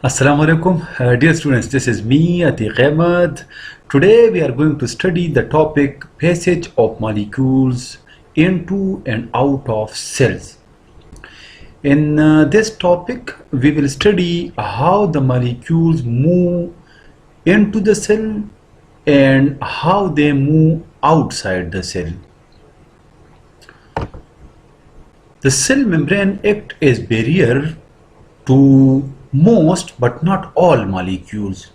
Assalamu alaikum, dear students. This is me, Atiq Ahmed. Today we are going to study the topic passage of molecules into and out of cells. In this topic, we will study how the molecules move into the cell and how they move outside the cell. The cell membrane acts as barrier to most but not all molecules.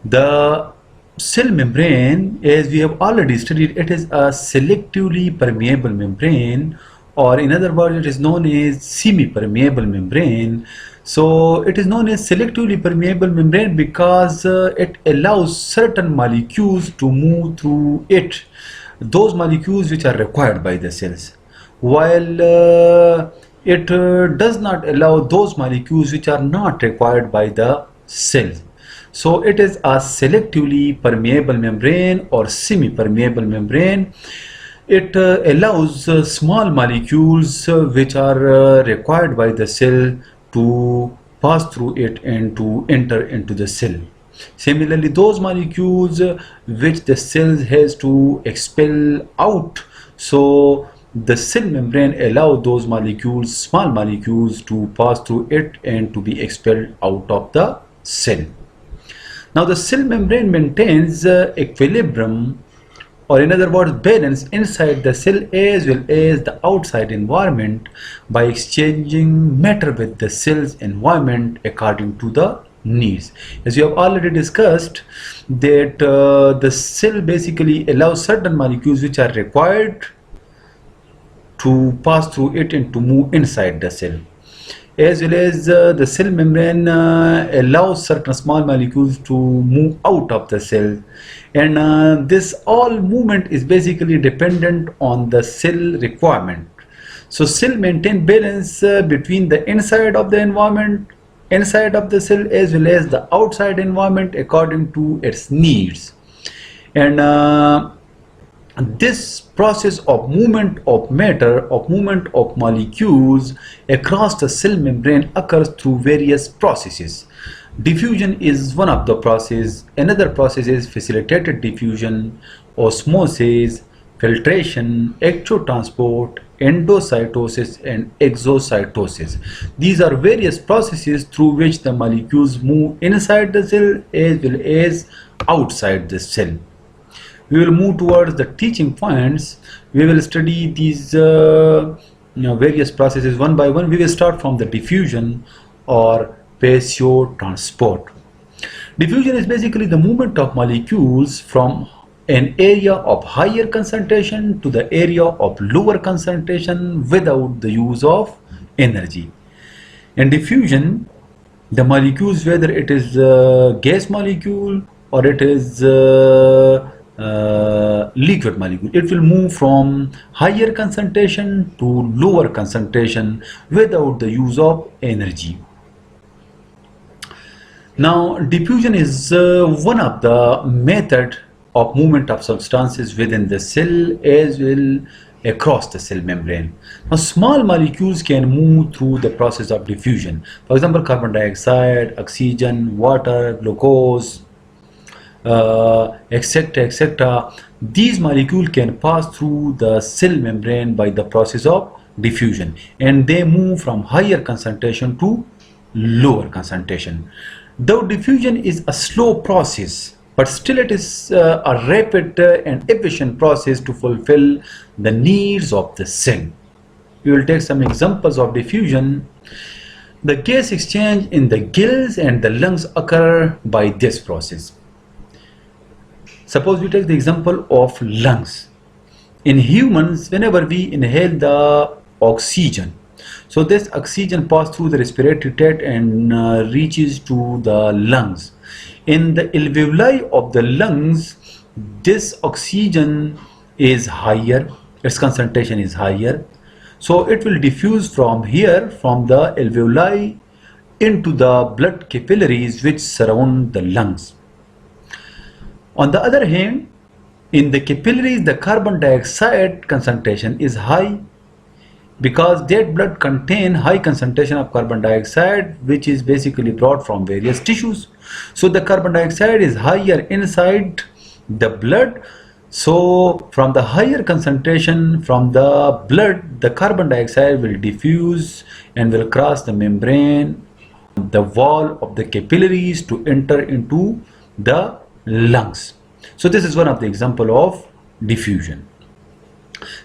The cell membrane, as we have already studied, it is a selectively permeable membrane, or in other words, it is known as semi-permeable membrane. So it is known as selectively permeable membrane because it allows certain molecules to move through it, those molecules which are required by the cells, while it does not allow those molecules which are not required by the cells. So it is a selectively permeable membrane or semi-permeable membrane. It allows small molecules which are required by the cell to pass through it and to enter into the cell. Similarly, those molecules which the cell has to expel out, so the cell membrane allows those molecules, small molecules, to pass through it and to be expelled out of the cell. Now the cell membrane maintains equilibrium, or in other words balance, inside the cell as well as the outside environment by exchanging matter with the cell's environment according to the needs. As we have already discussed, that the cell basically allows certain molecules which are required to pass through it and to move inside the cell, as well as the cell membrane allows certain small molecules to move out of the cell, and this all movement is basically dependent on the cell requirement. So cell maintain balance between the inside of the environment, inside of the cell, as well as the outside environment according to its needs. And this process of movement of matter, of movement of molecules across the cell membrane occurs through various processes. Diffusion is one of the processes. Another process is facilitated diffusion, osmosis, filtration, ectotransport, endocytosis, and exocytosis. These are various processes through which the molecules move inside the cell as well as outside the cell. We will move towards the teaching points. We will study these various processes one by one. We will start from the diffusion or transport. Diffusion is basically the movement of molecules from an area of higher concentration to the area of lower concentration without the use of energy. In diffusion, the molecules, whether it is a gas molecule or it is liquid molecule, it will move from higher concentration to lower concentration without the use of energy. Now diffusion is one of the method of movement of substances within the cell as well across the cell membrane. Now small molecules can move through the process of diffusion. For example, carbon dioxide, oxygen, water, glucose, etc., etc. These molecules can pass through the cell membrane by the process of diffusion, and they move from higher concentration to lower concentration. Though diffusion is a slow process, but still it is a rapid and efficient process to fulfill the needs of the cell. We will take some examples of diffusion. The gas exchange in the gills and the lungs occur by this process. Suppose we take the example of lungs. In humans, whenever we inhale the oxygen, so this oxygen passes through the respiratory tract and reaches to the lungs. In the alveoli of the lungs, this oxygen is higher, its concentration is higher, so it will diffuse from here, from the alveoli, into the blood capillaries which surround the lungs. On the other hand, in the capillaries, the carbon dioxide concentration is high, because dead blood contain high concentration of carbon dioxide, which is basically brought from various tissues. So the carbon dioxide is higher inside the blood. So from the higher concentration from the blood, the carbon dioxide will diffuse and will cross the membrane, the wall of the capillaries, to enter into the lungs. So this is one of the example of diffusion.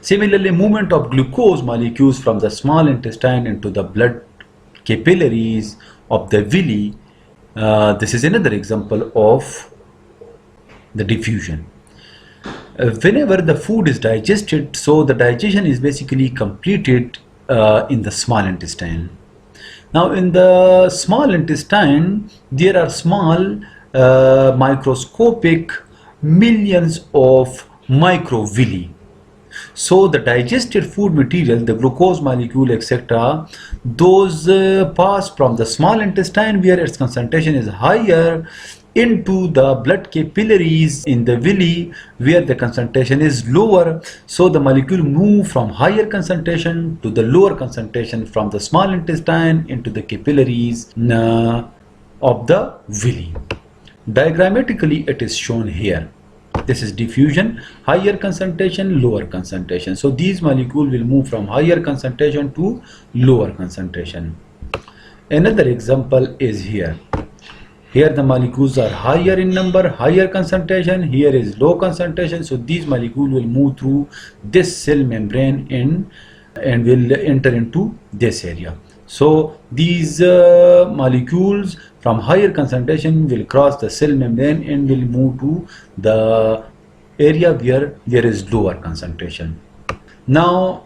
Similarly, movement of glucose molecules from the small intestine into the blood capillaries of the villi. This is another example of the diffusion. Whenever the food is digested, so the digestion is basically completed in the small intestine. Now in the small intestine, there are small microscopic millions of microvilli. So the digested food material, the glucose molecule, etc., those pass from the small intestine, where its concentration is higher, into the blood capillaries in the villi, where the concentration is lower. So the molecule move from higher concentration to the lower concentration from the small intestine into the capillaries of the villi. Diagrammatically, it is shown here. This is diffusion, higher concentration, lower concentration. So these molecules will move from higher concentration to lower concentration. Another example is here. Here the molecules are higher in number, higher concentration. Here is low concentration. So these molecules will move through this cell membrane and will enter into this area. So these molecules from higher concentration will cross the cell membrane and will move to the area where there is lower concentration. Now,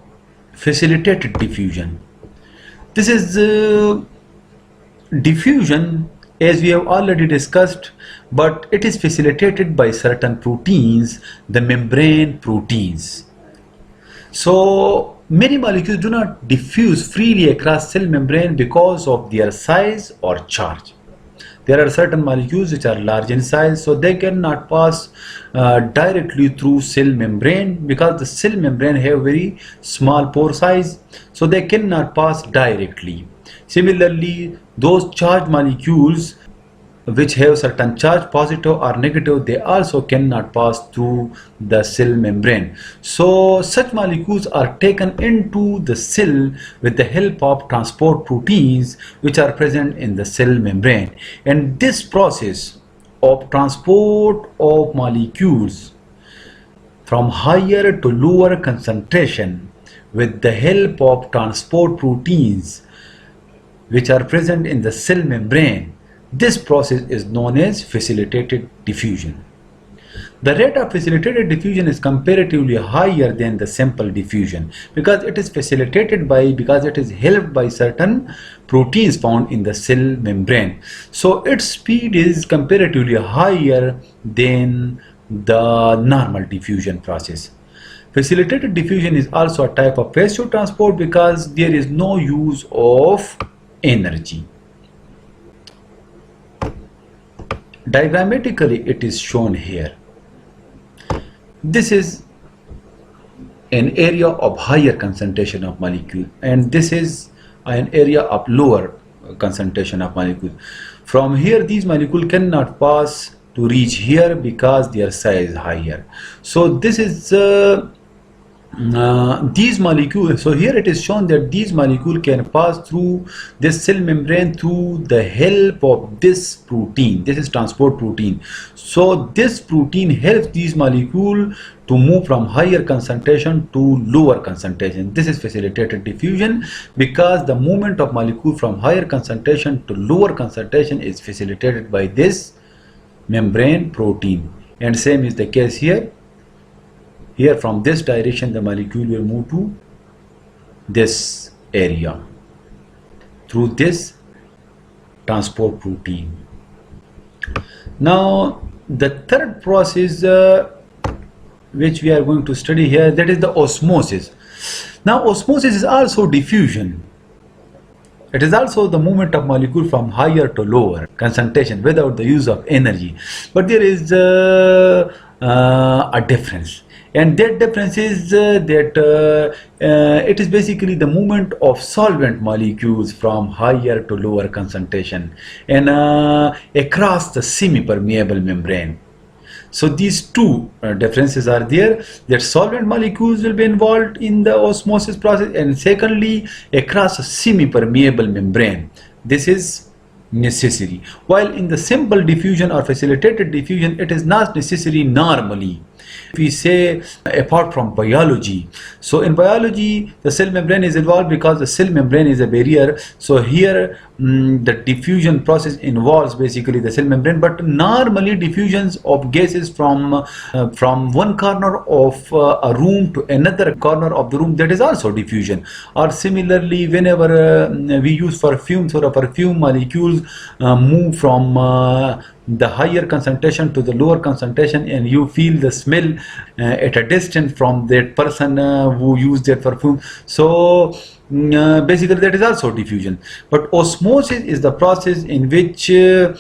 facilitated diffusion. This is diffusion, as we have already discussed, but it is facilitated by certain proteins, the membrane proteins. So many molecules do not diffuse freely across cell membrane because of their size or charge. There are certain molecules which are large in size, so they cannot pass directly through cell membrane, because the cell membrane have very small pore size, so they cannot pass directly. Similarly, those charged molecules which have certain charge, positive or negative, they also cannot pass through the cell membrane. So such molecules are taken into the cell with the help of transport proteins which are present in the cell membrane. And this process of transport of molecules from higher to lower concentration with the help of transport proteins which are present in the cell membrane, this process is known as facilitated diffusion. The rate of facilitated diffusion is comparatively higher than the simple diffusion, because it is facilitated because it is helped by certain proteins found in the cell membrane. So its speed is comparatively higher than the normal diffusion process. Facilitated diffusion is also a type of passive transport because there is no use of energy. Diagrammatically, it is shown here. This is an area of higher concentration of molecule, and this is an area of lower concentration of molecule. From here, these molecules cannot pass to reach here because their size is higher. So this is these molecules, so here it is shown that these molecules can pass through this cell membrane through the help of this protein. This is transport protein. So this protein helps these molecules to move from higher concentration to lower concentration. This is facilitated diffusion because the movement of molecule from higher concentration to lower concentration is facilitated by this membrane protein. And same is the case here. Here from this direction the molecule will move to this area through this transport protein. Now the third process which we are going to study here, that is the osmosis. Now osmosis is also diffusion. It is also the movement of molecule from higher to lower concentration without the use of energy. But there is a difference, and that difference is it is basically the movement of solvent molecules from higher to lower concentration and across the semi-permeable membrane. So these two differences are there, that solvent molecules will be involved in the osmosis process, and secondly across a semi-permeable membrane. This is necessary, while in the simple diffusion or facilitated diffusion it is not necessary normally. If we say apart from biology, so in biology the cell membrane is involved because the cell membrane is a barrier. So here the diffusion process involves basically the cell membrane, but normally diffusions of gases from one corner of a room to another corner of the room, that is also diffusion. Or similarly, whenever we use perfume, so the perfume molecules move from the higher concentration to the lower concentration, and you feel the smell at a distance from that person who used that perfume. So basically that is also diffusion. But osmosis is the process in which the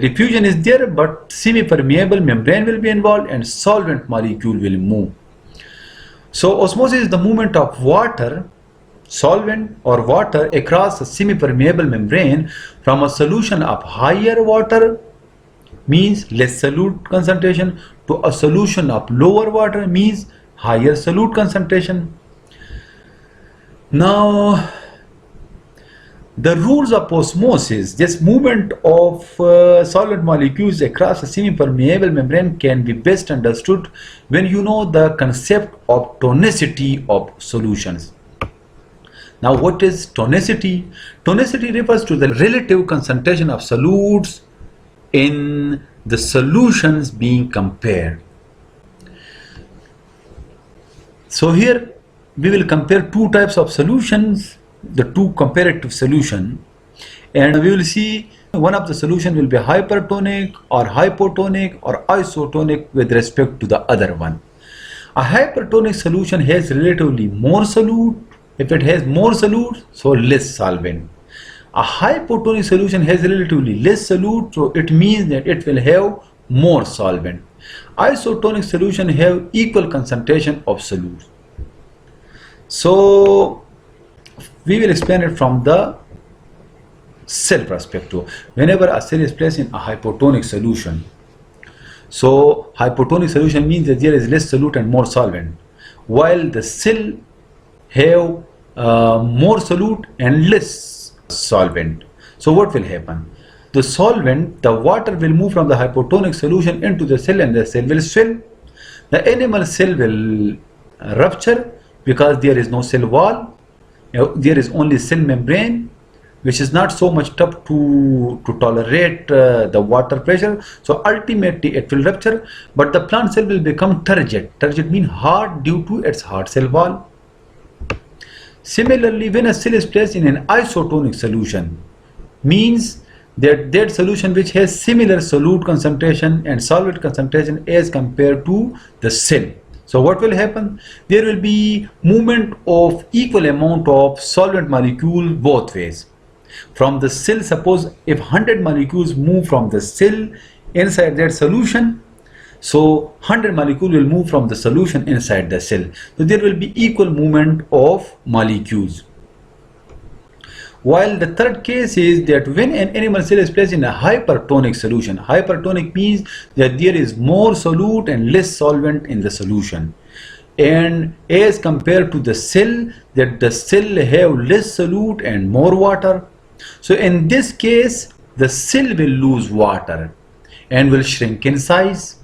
diffusion is there, but semi-permeable membrane will be involved and solvent molecule will move. So osmosis is the movement of water, solvent or water across a semi-permeable membrane from a solution of higher water, means less solute concentration, to a solution of lower water, means higher solute concentration. Now the rules of osmosis, this movement of solvent molecules across a semi-permeable membrane, can be best understood when you know the concept of tonicity of solutions. Now what is tonicity? Tonicity refers to the relative concentration of solutes in the solutions being compared. So here we will compare two types of solutions, the two comparative solution, and we will see one of the solution will be hypertonic or hypotonic or isotonic with respect to the other one. A hypertonic solution has relatively more solute. If it has more solute, so less solvent. A hypotonic solution has relatively less solute, so it means that it will have more solvent. Isotonic solution have equal concentration of solute. So we will explain it from the cell perspective. Whenever a cell is placed in a hypotonic solution, so hypotonic solution means that there is less solute and more solvent, while the cell have more solute and less solvent. So what will happen? The solvent, the water, will move from the hypotonic solution into the cell and the cell will swell. The animal cell will rupture because there is no cell wall. There is only cell membrane, which is not so much tough to tolerate the water pressure. So ultimately it will rupture, but the plant cell will become turgid. Turgid means hard due to its hard cell wall. Similarly, when a cell is placed in an isotonic solution, means that that solution which has similar solute concentration and solvent concentration as compared to the cell. So what will happen? There will be movement of equal amount of solvent molecule both ways. From the cell, suppose if 100 molecules move from the cell inside that solution, so 100 molecule will move from the solution inside the cell. So there will be equal movement of molecules. While the third case is that when an animal cell is placed in a hypertonic solution. Hypertonic means that there is more solute and less solvent in the solution. And as compared to the cell, that the cell have less solute and more water. So in this case, the cell will lose water and will shrink in size.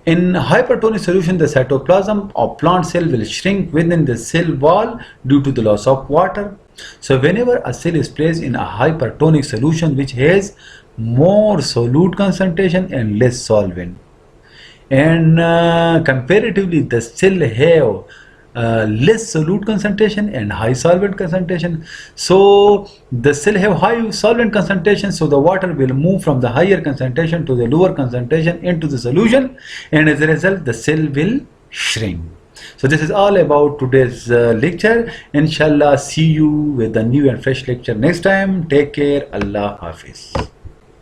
In hypertonic solution, the cytoplasm of plant cell will shrink within the cell wall due to the loss of water. So whenever a cell is placed in a hypertonic solution which has more solute concentration and less solvent, and comparatively the cell have less solute concentration and high solvent concentration. So the cell have high solvent concentration, so the water will move from the higher concentration to the lower concentration into the solution, and as a result the cell will shrink. So this is all about today's lecture. Inshallah, see you with a new and fresh lecture next time. Take care. Allah Hafiz.